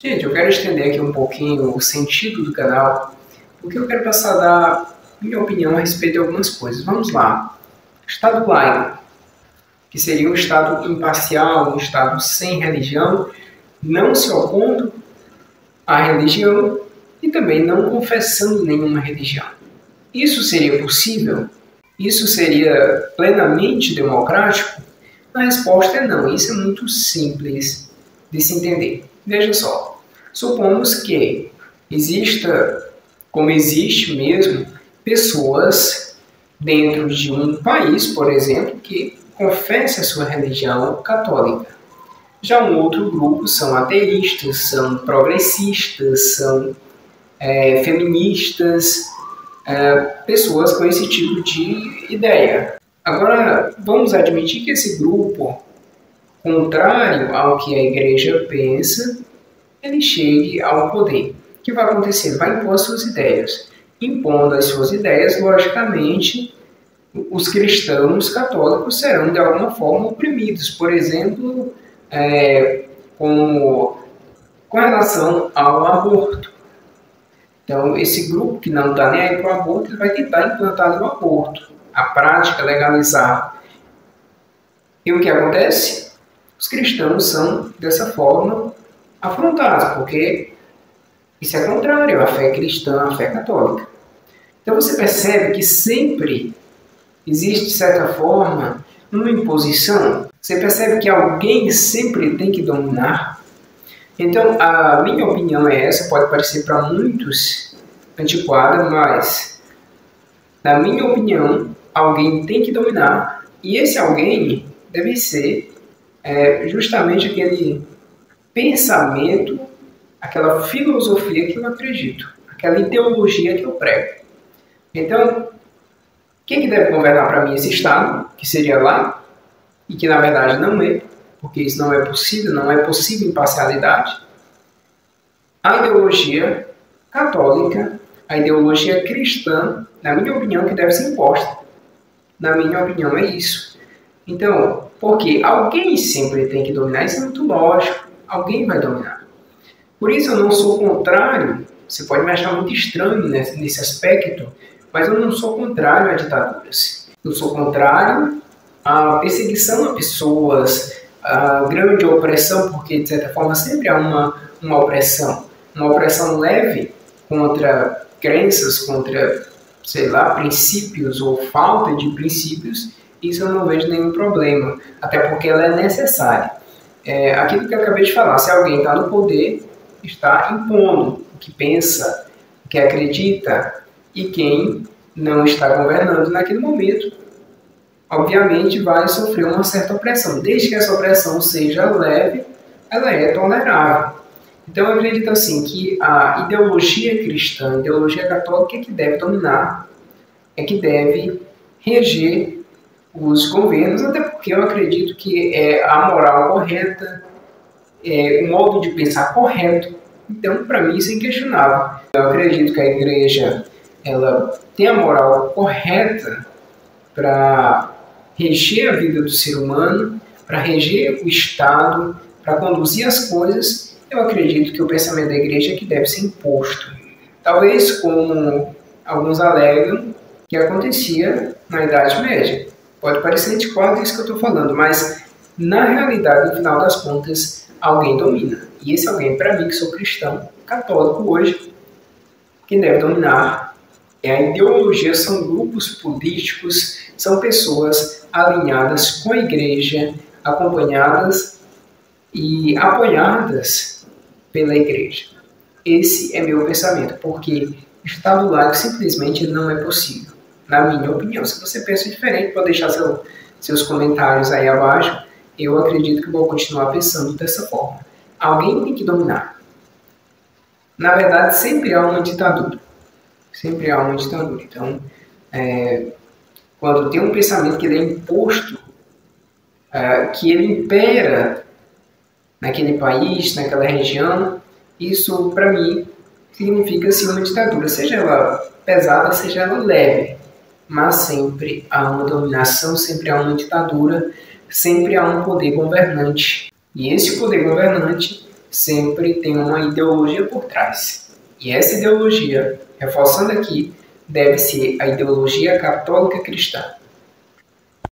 Gente, eu quero estender aqui um pouquinho o sentido do canal, porque eu quero passar a dar minha opinião a respeito de algumas coisas. Vamos lá. Estado laico, que seria um Estado imparcial, um Estado sem religião, não se opondo à religião e também não confessando nenhuma religião. Isso seria possível? Isso seria plenamente democrático? A resposta é não. Isso é muito simples de se entender. Veja só, supomos que exista, como existe mesmo, pessoas dentro de um país, por exemplo, que confessa a sua religião católica. Já um outro grupo são ateístas, são progressistas, são feministas, pessoas com esse tipo de ideia. Agora, vamos admitir que esse grupo, contrário ao que a igreja pensa, ele chegue ao poder. O que vai acontecer? Vai impor as suas ideias. Impondo as suas ideias, logicamente, os cristãos católicos serão de alguma forma oprimidos. Por exemplo, com relação ao aborto. Então, esse grupo que não está nem aí para o aborto, ele vai tentar implantar o aborto, a prática, legalizar. E o que acontece? Os cristãos são, dessa forma, afrontados, porque isso é contrário à fé cristã, à fé católica. Então, você percebe que sempre existe, de certa forma, uma imposição. Você percebe que alguém sempre tem que dominar. Então, a minha opinião é essa, pode parecer para muitos antiquada, mas, na minha opinião, alguém tem que dominar, e esse alguém deve ser justamente aquele pensamento, aquela filosofia que eu acredito, aquela ideologia que eu prego. Então, quem que deve governar para mim esse Estado, que seria lá, e que na verdade não é, porque isso não é possível imparcialidade? A ideologia católica, a ideologia cristã, na minha opinião, que deve ser imposta. Na minha opinião, é isso. Então, porque alguém sempre tem que dominar, isso é muito lógico, alguém vai dominar. Por isso eu não sou contrário, você pode me achar muito estranho nesse aspecto, mas eu não sou contrário a ditaduras. Eu sou contrário à perseguição a pessoas, a grande opressão, porque de certa forma sempre há uma opressão leve contra crenças, contra, sei lá, princípios ou falta de princípios. Isso eu não vejo nenhum problema, até porque ela é necessária. Aquilo que eu acabei de falar, se alguém está no poder, está impondo o que pensa, o que acredita, e quem não está governando naquele momento, obviamente vai sofrer uma certa opressão. Desde que essa opressão seja leve, ela é tolerável. Então eu acredito assim que a ideologia cristã, a ideologia católica é que deve dominar, é que deve reger os governos, até porque eu acredito que é a moral correta, o modo de pensar correto. Então, para mim, isso é inquestionável. Eu acredito que a igreja ela tem a moral correta para reger a vida do ser humano, para reger o Estado, para conduzir as coisas. Eu acredito que o pensamento da igreja é que deve ser imposto. Talvez como alguns alegam que acontecia na Idade Média. Pode parecer antiquado isso que eu estou falando, mas na realidade, no final das contas, alguém domina. E esse alguém, para mim, que sou cristão, católico hoje, quem deve dominar é a ideologia, são grupos políticos, são pessoas alinhadas com a igreja, acompanhadas e apoiadas pela igreja. Esse é meu pensamento, porque Estado laico simplesmente não é possível, na minha opinião. Se você pensa diferente, pode deixar seus comentários aí abaixo. Eu acredito que vou continuar pensando dessa forma. Alguém tem que dominar. Na verdade, sempre há uma ditadura. Sempre há uma ditadura. Então, quando tem um pensamento que ele é imposto, que ele impera naquele país, naquela região, isso, para mim, significa sim uma ditadura. Seja ela pesada, seja ela leve. Mas sempre há uma dominação, sempre há uma ditadura, sempre há um poder governante. E esse poder governante sempre tem uma ideologia por trás. E essa ideologia, reforçando aqui, deve ser a ideologia católica cristã.